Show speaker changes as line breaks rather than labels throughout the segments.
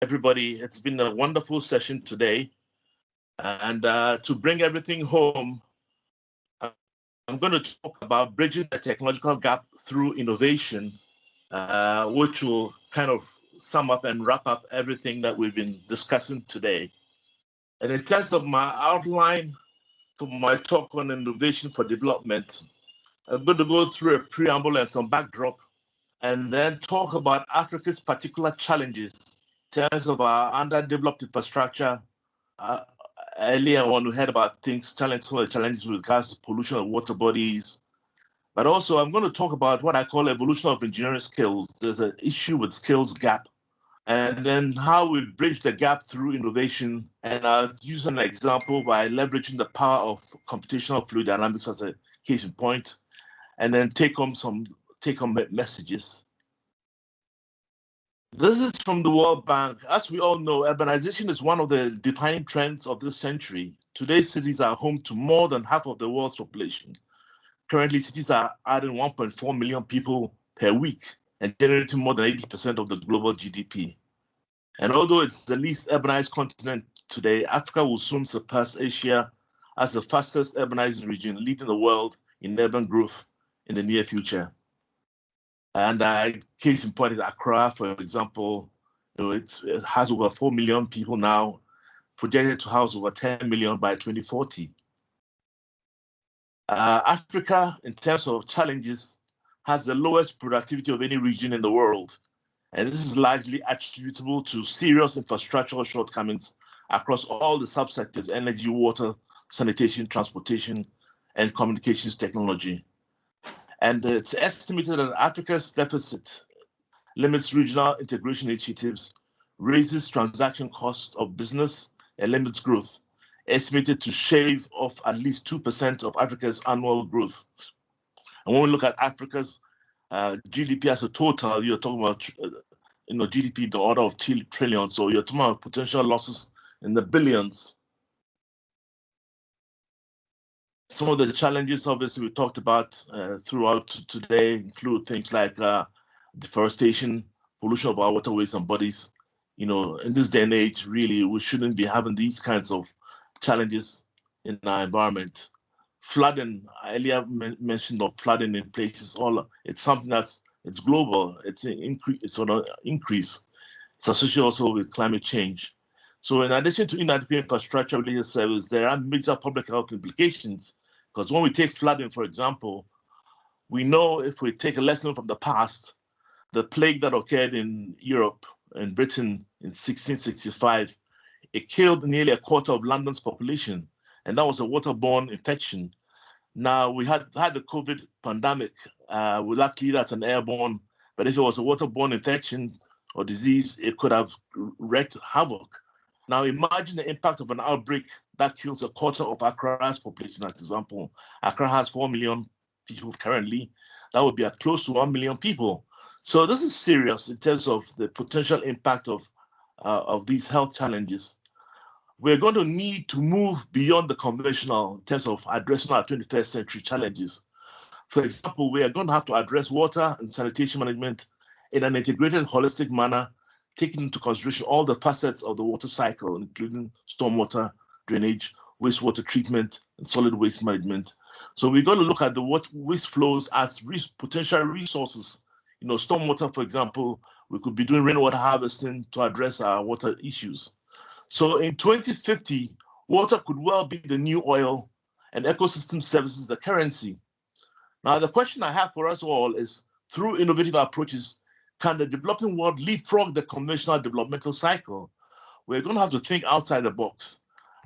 everybody. It's been a wonderful session today. And to bring everything home, I'm going to talk about bridging the technological gap through innovation, which will kind of sum up and wrap up everything that we've been discussing today. And in terms of my outline for my talk on innovation for development, I'm going to go through a preamble and some backdrop, and then talk about Africa's particular challenges in terms of our underdeveloped infrastructure. Uh, Earlier on, we heard about some of the challenges with regards to pollution of water bodies. But also, I'm going to talk about what I call evolution of engineering skills. There's an issue with skills gap, and then how we bridge the gap through innovation. And I'll use an example by leveraging the power of computational fluid dynamics as a case in point, and then take home messages. This is from the World Bank. As we all know, urbanization is one of the defining trends of this century. Today's cities are home to more than half of the world's population. Currently, cities are adding 1.4 million people per week and generating more than 80% of the global GDP. And although it's the least urbanized continent today, Africa will soon surpass Asia as the fastest urbanized region, leading the world in urban growth in the near future. And case in point is Accra, for example. It has over 4 million people now, projected to house over 10 million by 2040. Africa, in terms of challenges, has the lowest productivity of any region in the world. And this is largely attributable to serious infrastructural shortcomings across all the subsectors: energy, water, sanitation, transportation, and communications technology. And it's estimated that Africa's deficit limits regional integration initiatives, raises transaction costs of business, and limits growth, estimated to shave off at least 2% of Africa's annual growth. And when we look at Africa's GDP as a total, you're talking about GDP in the order of trillions. So you're talking about potential losses in the billions. Some of the challenges, obviously, we talked about throughout today include things like deforestation, pollution of our waterways and bodies. In this day and age, really, we shouldn't be having these kinds of challenges in our environment. Flooding, I earlier mentioned of flooding in places. It's something it's global. It's on an increase. It's associated also with climate change. So in addition to inadequate infrastructure-related service, there are major public health implications. Because when we take flooding, for example, we know, if we take a lesson from the past, the plague that occurred in Europe and Britain in 1665, it killed nearly a quarter of London's population, and that was a waterborne infection. Now, we had the COVID pandemic. Luckily, that's an airborne, but if it was a waterborne infection or disease, it could have wreaked havoc. Now, imagine the impact of an outbreak that kills a quarter of Accra's population, as example. Accra has 4 million people currently. That would be at close to 1 million people. So this is serious in terms of the potential impact of these health challenges. We're going to need to move beyond the conventional in terms of addressing our 21st century challenges. For example, we are going to have to address water and sanitation management in an integrated, holistic manner, taking into consideration all the facets of the water cycle, including stormwater, drainage, wastewater treatment, and solid waste management. So we're going to look at the waste flows as potential resources. Stormwater, for example, we could be doing rainwater harvesting to address our water issues. So in 2050, water could well be the new oil, and ecosystem services the currency. Now, the question I have for us all is, through innovative approaches, can the developing world leapfrog the conventional developmental cycle? We're going to have to think outside the box.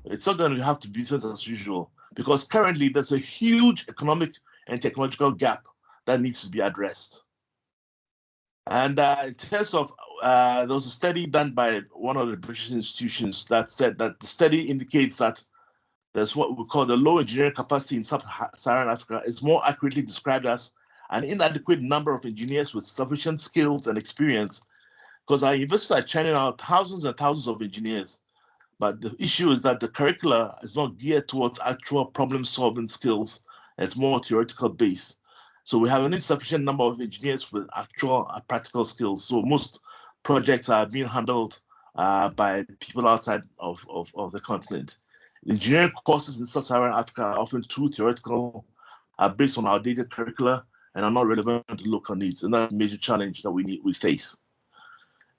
It's not going to have to be business as usual, because currently there's a huge economic and technological gap that needs to be addressed. And in terms of, there was a study done by one of the British institutions that said that the study indicates that there's what we call the low engineering capacity in sub-Saharan Africa is more accurately described as an inadequate number of engineers with sufficient skills and experience, because our universities are churning out thousands and thousands of engineers. But the issue is that the curricula is not geared towards actual problem-solving skills. It's more theoretical based. So we have an insufficient number of engineers with actual practical skills. So most projects are being handled by people outside of the continent. Engineering courses in sub-Saharan Africa are often too theoretical, are based on outdated curricula, and are not relevant to local needs. And that's a major challenge that we face.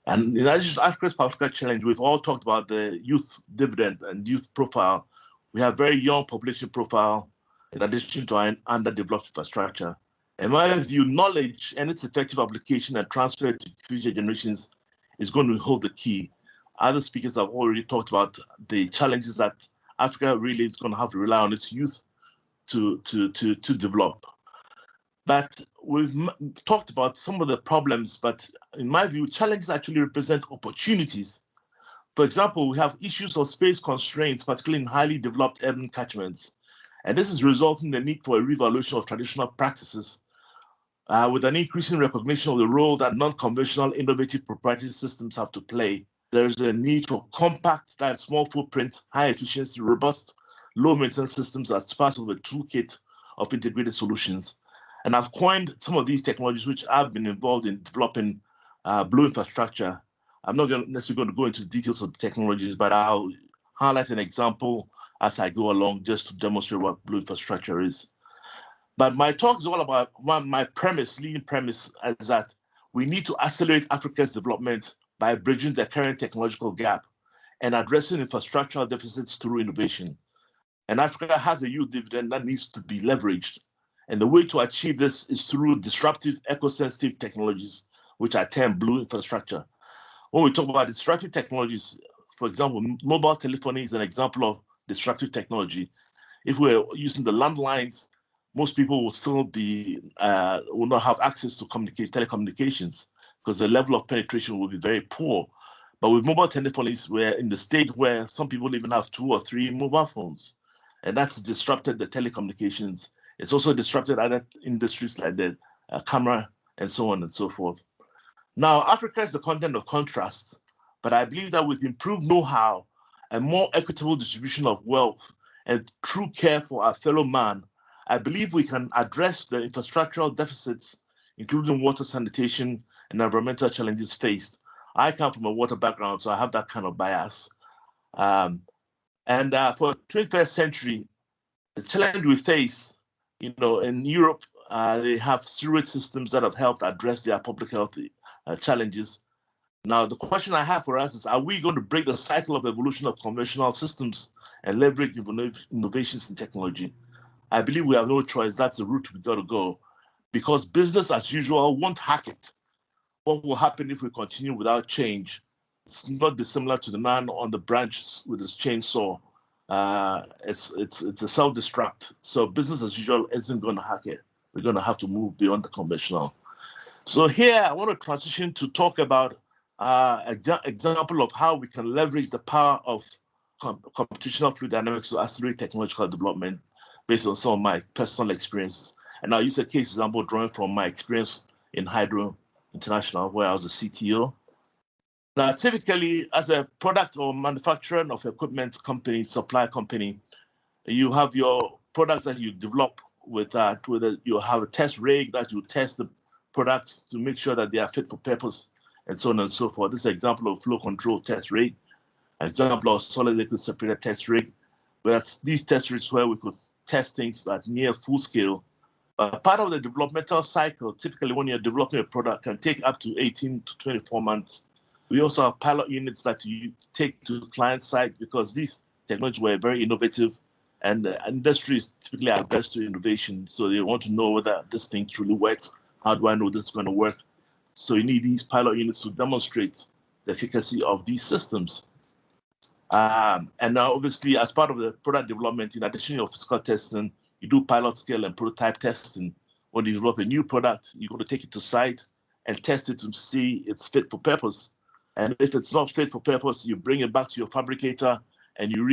And in addition to Africa's particular challenge, we've all talked about the youth dividend and youth profile. We have very young population profile in addition to our underdeveloped infrastructure. In my view, knowledge and its effective application and transfer to future generations is going to hold the key. Other speakers have already talked about the challenges that Africa really is going to have to rely on its youth to develop. But we've talked about some of the problems, but in my view, challenges actually represent opportunities. For example, we have issues of space constraints, particularly in highly developed urban catchments. And this is resulting in the need for a reevaluation of traditional practices with an increasing recognition of the role that non-conventional innovative proprietary systems have to play. There's a need for compact, that small footprint, high efficiency, robust, low maintenance systems as part of a toolkit of integrated solutions. And I've coined some of these technologies which I've been involved in developing blue infrastructure. I'm not necessarily going to go into details of the technologies, but I'll highlight an example as I go along just to demonstrate what blue infrastructure is. But my talk is all about my leading premise is that we need to accelerate Africa's development by bridging the current technological gap and addressing infrastructural deficits through innovation. And Africa has a youth dividend that needs to be leveraged. And the way to achieve this is through disruptive, eco-sensitive technologies, which I term blue infrastructure. When we talk about disruptive technologies, for example, mobile telephony is an example of disruptive technology. If we're using the landlines, most people will still will not have access to telecommunications because the level of penetration will be very poor. But with mobile telephones, we're in the state where some people even have 2 or 3 mobile phones, and that's disrupted the telecommunications. It's also disrupted other industries like the camera and so on and so forth. Now, Africa is the continent of contrasts, but I believe that with improved know-how and more equitable distribution of wealth and true care for our fellow man, I believe we can address the infrastructural deficits, including water sanitation and environmental challenges faced. I come from a water background, so I have that kind of bias. For the 21st century, the challenge we face, in Europe, they have sewage systems that have helped address their public health challenges. Now, the question I have for us is, are we going to break the cycle of evolution of conventional systems and leverage innovations in technology? I believe we have no choice. That's the route we got to go, because business as usual won't hack it. What will happen if we continue without change? It's not dissimilar to the man on the branch with his chainsaw. It's a self-destruct. So business as usual isn't going to hack it. We're going to have to move beyond the conventional. So here I want to transition to talk about an example of how we can leverage the power of computational fluid dynamics to accelerate technological development based on some of my personal experiences. And I'll use a case example drawing from my experience in Hydro International, where I was a CTO. Now, typically, as a product or manufacturer of equipment company, supply company, you have your products that you develop with that. You have a test rig that you test the products to make sure that they are fit for purpose, and so on and so forth. This is an example of flow control test rig, an example of solid liquid separator test rig, where these test rigs where we could test things at near full scale. Part of the developmental cycle, typically when you're developing a product, can take up to 18 to 24 months. We also have pilot units that you take to the client site because these technologies were very innovative, and the industry is typically adverse to innovation. So they want to know whether this thing truly works. How do I know this is going to work? So you need these pilot units to demonstrate the efficacy of these systems. And now, obviously, as part of the product development, in addition to physical testing, you do pilot scale and prototype testing. When you develop a new product, you're going to take it to site and test it to see it's fit for purpose. And if it's not fit for purpose, you bring it back to your fabricator and you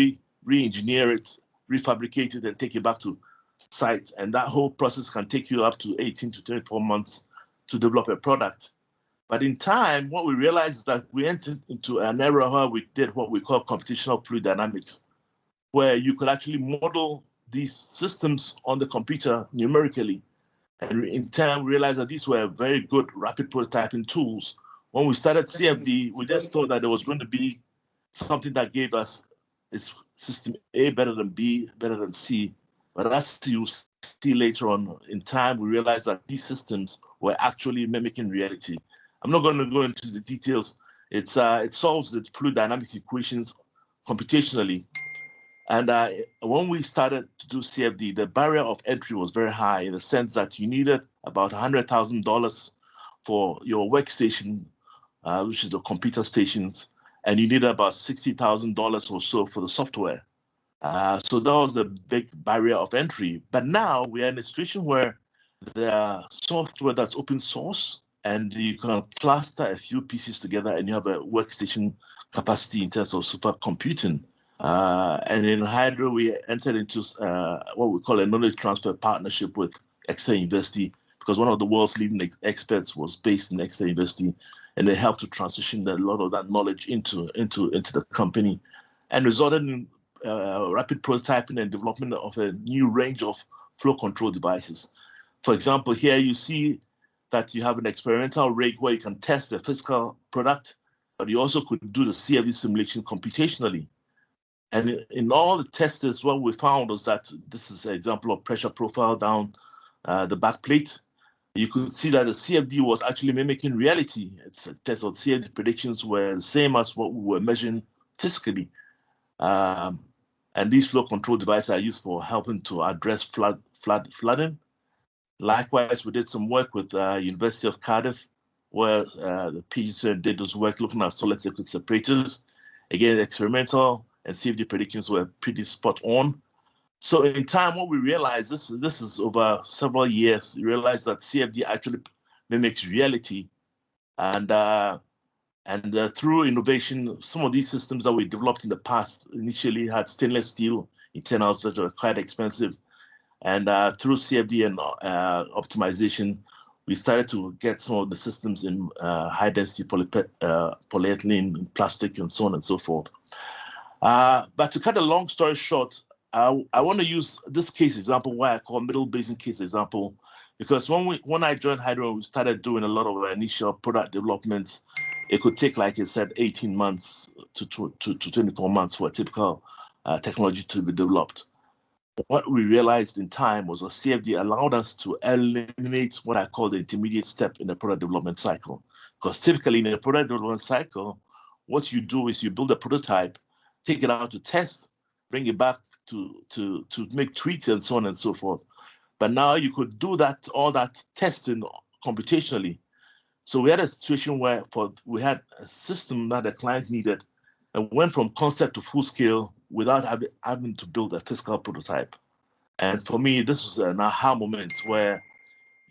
re-engineer it, refabricate it, and take it back to site. And that whole process can take you up to 18 to 24 months to develop a product. But in time, what we realized is that we entered into an era where we did what we call computational fluid dynamics, where you could actually model these systems on the computer numerically. And in time, we realized that these were very good rapid prototyping tools. When we started CFD, we just thought that there was going to be something that gave us is system A better than B, better than C. But as you see later on in time, we realized that these systems were actually mimicking reality. I'm not going to go into the details. It solves the fluid dynamics equations computationally. And when we started to do CFD, the barrier of entry was very high in the sense that you needed about $100,000 for your workstation, which is the computer stations, and you needed about $60,000 or so for the software. So that was a big barrier of entry. But now we are in a situation where the software that's open source, and you can cluster a few pieces together and you have a workstation capacity in terms of supercomputing. And in Hydro, we entered into what we call a knowledge transfer partnership with Exeter University, because one of the world's leading experts was based in Exeter University, and they helped to transition a lot of that knowledge into the company, and resulted in rapid prototyping and development of a new range of flow control devices. For example, here you see that you have an experimental rig where you can test the physical product, but you also could do the CFD simulation computationally. And in all the testers, what we found was that this is an example of pressure profile down the back plate. You could see that the CFD was actually mimicking reality. It's a test of CFD predictions were the same as what we were measuring physically. And these flow control devices are used for helping to address flooding. Likewise, we did some work with University of Cardiff, where the PhD student did this work looking at solid liquid separators. Again, experimental and CFD predictions were pretty spot on. So in time, what we realized, this is over several years, we realized that CFD actually mimics reality. And through innovation, some of these systems that we developed in the past initially had stainless steel internals that were quite expensive. And through CFD and optimization, we started to get some of the systems in high-density polyethylene, plastic, and so on and so forth. But to cut a long story short, I want to use this case example, what I call middle basin case example, because when I joined Hydro, we started doing a lot of initial product developments. It could take, like I said, 18 months to 24 months for a typical technology to be developed. What we realized in time was that CFD allowed us to eliminate what I call the intermediate step in the product development cycle. Because typically in a product development cycle, what you do is you build a prototype, take it out to test, bring it back to make tweaks and so on and so forth. But now you could do all that testing computationally. So we had a situation where we had a system that the client needed and went from concept to full scale without having to build a physical prototype. And for me, this was an aha moment where,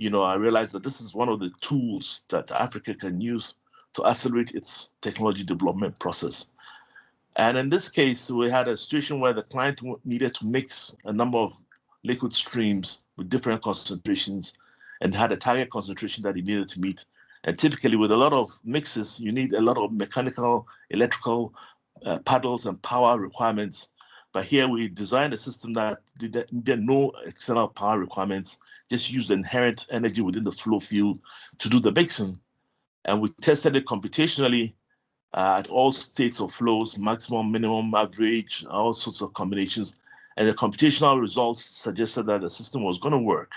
I realized that this is one of the tools that Africa can use to accelerate its technology development process. And in this case, we had a situation where the client needed to mix a number of liquid streams with different concentrations and had a target concentration that he needed to meet. And typically with a lot of mixes, you need a lot of mechanical, electrical paddles and power requirements. But here we designed a system that did no external power requirements, just used the inherent energy within the flow field to do the mixing. And we tested it computationally at all states of flows, maximum, minimum, average, all sorts of combinations. And the computational results suggested that the system was going to work.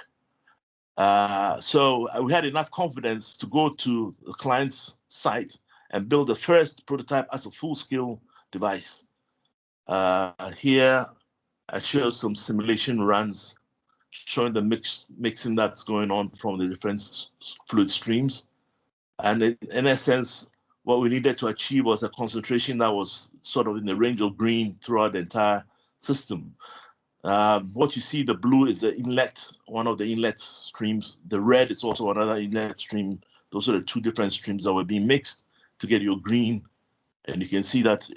So we had enough confidence to go to the client's site and build the first prototype as a full-scale device. Here, I show some simulation runs showing the mixing that's going on from the different fluid streams. And in essence, what we needed to achieve was a concentration that was sort of in the range of green throughout the entire system. What you see, the blue is the inlet, one of the inlet streams. The red is also another inlet stream. Those are the two different streams that were being mixed to get your green. And you can see that,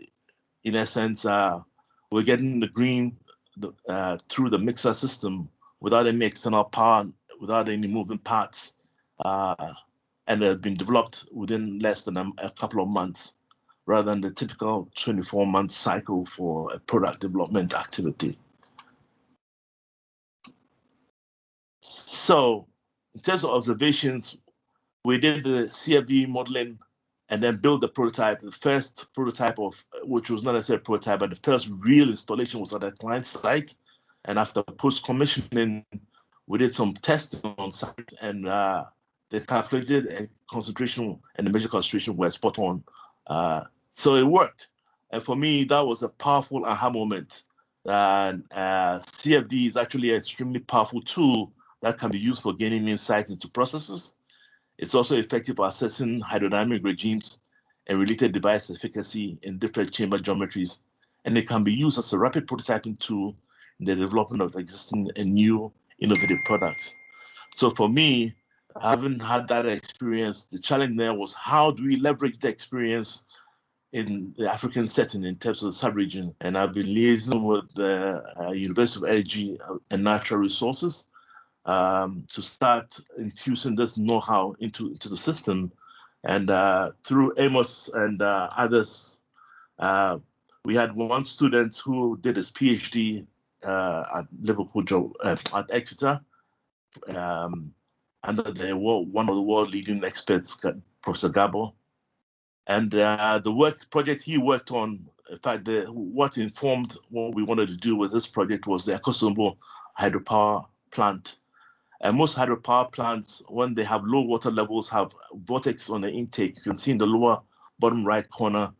in essence, we're getting the green through the mixer system without any external power, without any moving parts. And they've been developed within less than a couple of months, rather than the typical 24-month cycle for a product development activity. So in terms of observations, we did the CFD modeling and then build the prototype. The first prototype of, which was not necessarily a prototype, but the first real installation was at a client site. And after post-commissioning, we did some testing on site, and they calculated a concentration and the measured concentration were spot on. So it worked. And for me, that was a powerful aha moment. And CFD is actually an extremely powerful tool that can be used for gaining insight into processes. It's also effective for assessing hydrodynamic regimes and related device efficacy in different chamber geometries. And it can be used as a rapid prototyping tool in the development of existing and new innovative products. So for me, having had that experience, the challenge there was how do we leverage the experience in the African setting in terms of the sub-region? And I've been liaising with the University of Energy and Natural Resources to start infusing this know-how into the system. And through Amos and others, we had one student who did his PhD at Liverpool, at Exeter, under one of the world leading experts, Professor Gabo. And the project he worked on, in fact, what informed what we wanted to do with this project was the Akosombo hydropower plant. And most hydropower plants, when they have low water levels, have vortex on the intake. You can see in the lower bottom right corner,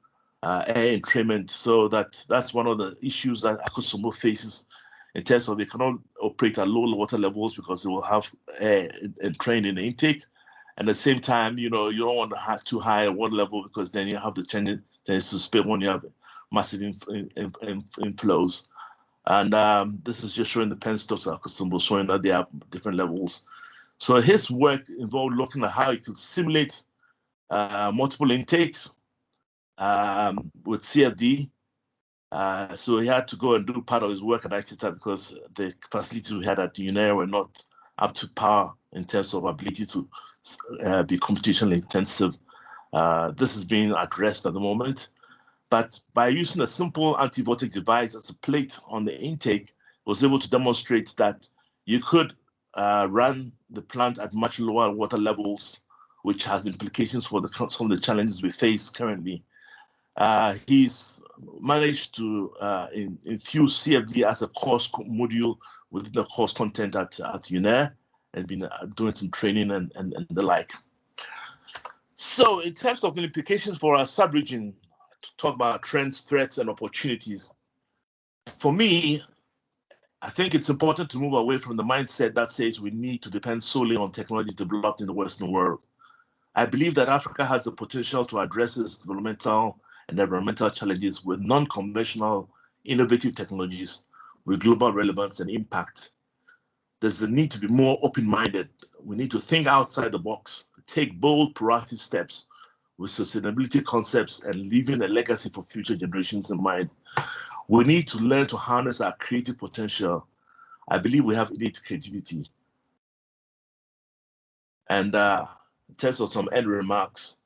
air entrainment. So that's one of the issues that Akosombo faces in terms of they cannot operate at low water levels because they will have air entrained in the intake. And at the same time, you don't want to have too high a water level because then you have the tendency to spill when you have massive inflows. And this is just showing the pen stops are symbol, showing that they have different levels. So his work involved looking at how you could simulate multiple intakes with CFD. So he had to go and do part of his work at Exeter because the facilities we had at UNAIR were not up to par in terms of ability to be computationally intensive. This is being addressed at the moment. But by using a simple anti-vortex device as a plate on the intake, was able to demonstrate that you could run the plant at much lower water levels, which has implications for some of the challenges we face currently. He's managed to infuse CFD as a course module within the course content at UNAIR, and been doing some training and the like. So in terms of the implications for our sub-region, to talk about trends, threats, and opportunities, for me, I think it's important to move away from the mindset that says we need to depend solely on technology developed in the Western world. I believe that Africa has the potential to address its developmental and environmental challenges with non-conventional, innovative technologies with global relevance and impact. There's a need to be more open-minded. We need to think outside the box, take bold, proactive steps with sustainability concepts and leaving a legacy for future generations in mind. We need to learn to harness our creative potential. I believe we have innate creativity. And in terms of some end remarks,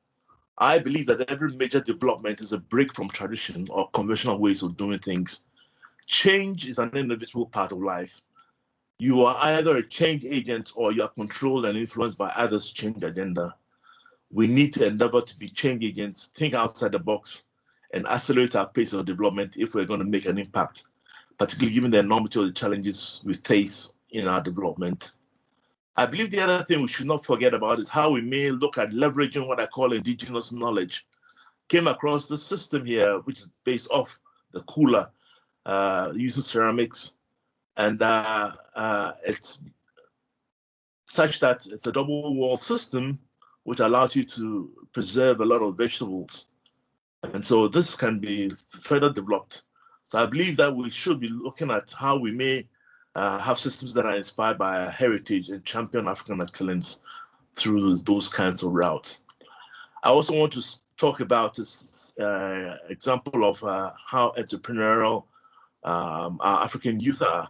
I believe that every major development is a break from tradition or conventional ways of doing things. Change is an inevitable part of life. You are either a change agent or you are controlled and influenced by others' change agenda. We need to endeavor to be change agents, think outside the box, and accelerate our pace of development if we're going to make an impact, particularly given the enormity of the challenges we face in our development. I believe the other thing we should not forget about is how we may look at leveraging what I call indigenous knowledge. Came across the system here, which is based off the cooler, using ceramics, and it's such that it's a double wall system which allows you to preserve a lot of vegetables. And so this can be further developed. So I believe that we should be looking at how we may have systems that are inspired by our heritage and champion African excellence through those kinds of routes. I also want to talk about this example of how entrepreneurial our African youth are.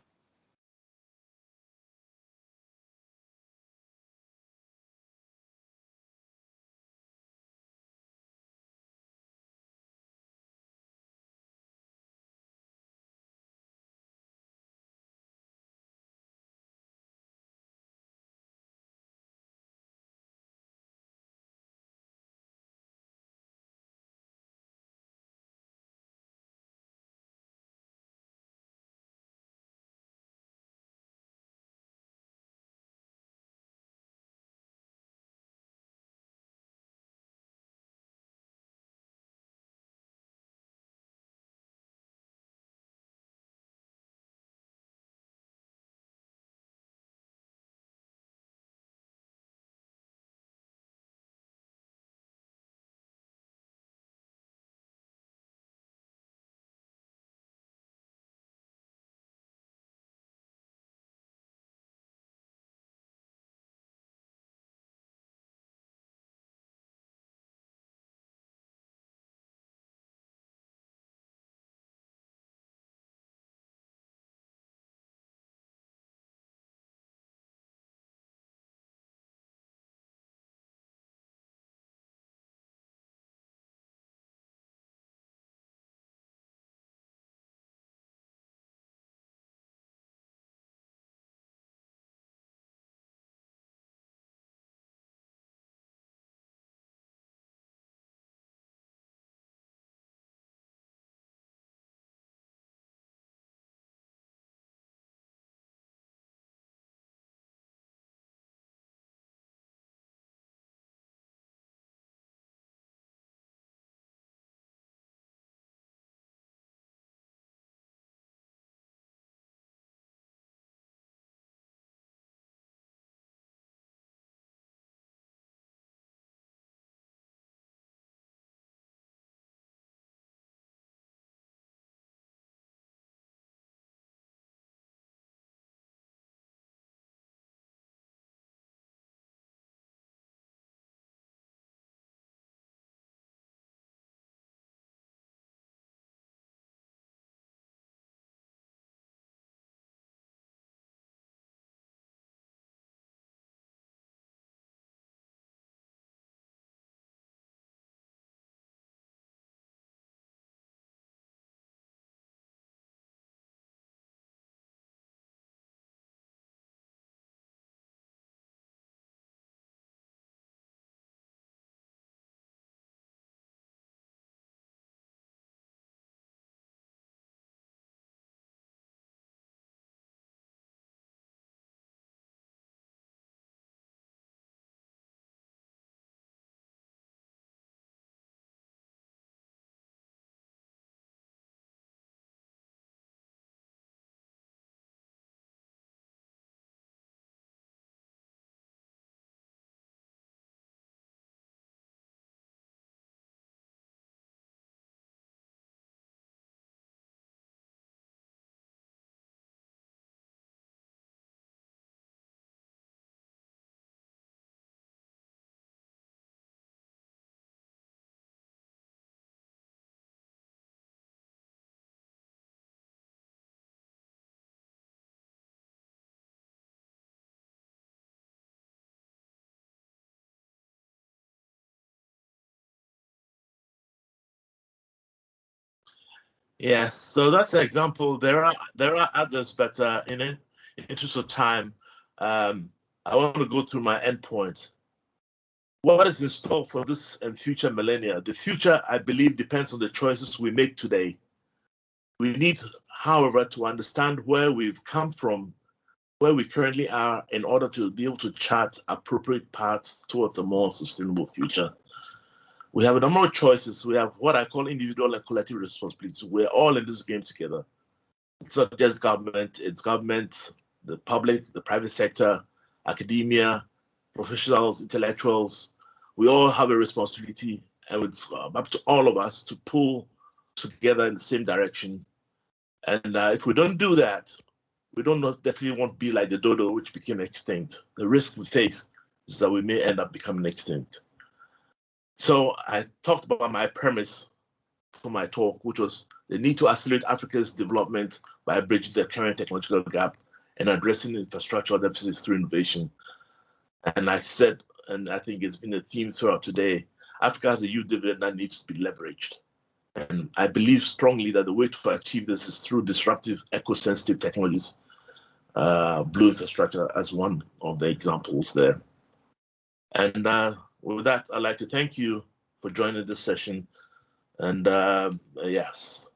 Yes, so that's an example. There are others, but in interest of time, um, I want to go through my endpoint. What is in store for this and future millennia? The future, I believe, depends on the choices we make today. We need, however, to understand where we've come from, where we currently are, in order to be able to chart appropriate paths towards a more sustainable future. We have a number of choices. We have what I call individual and collective responsibilities. We're all in this game together. It's not just government, the public, the private sector, academia, professionals, intellectuals. We all have a responsibility, and it's up to all of us to pull together in the same direction. And if we don't do that, we don't definitely won't be like the dodo, which became extinct. The risk we face is that we may end up becoming extinct. So I talked about my premise for my talk, which was the need to accelerate Africa's development by bridging the current technological gap and addressing infrastructural deficits through innovation. And I said, and I think it's been a theme throughout today, Africa has a youth dividend that needs to be leveraged. And I believe strongly that the way to achieve this is through disruptive, eco-sensitive technologies, blue infrastructure as one of the examples there. And with that, I'd like to thank you for joining this session. And yes,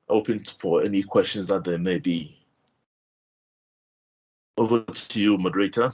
open for any questions that there may be. Over to you, moderator.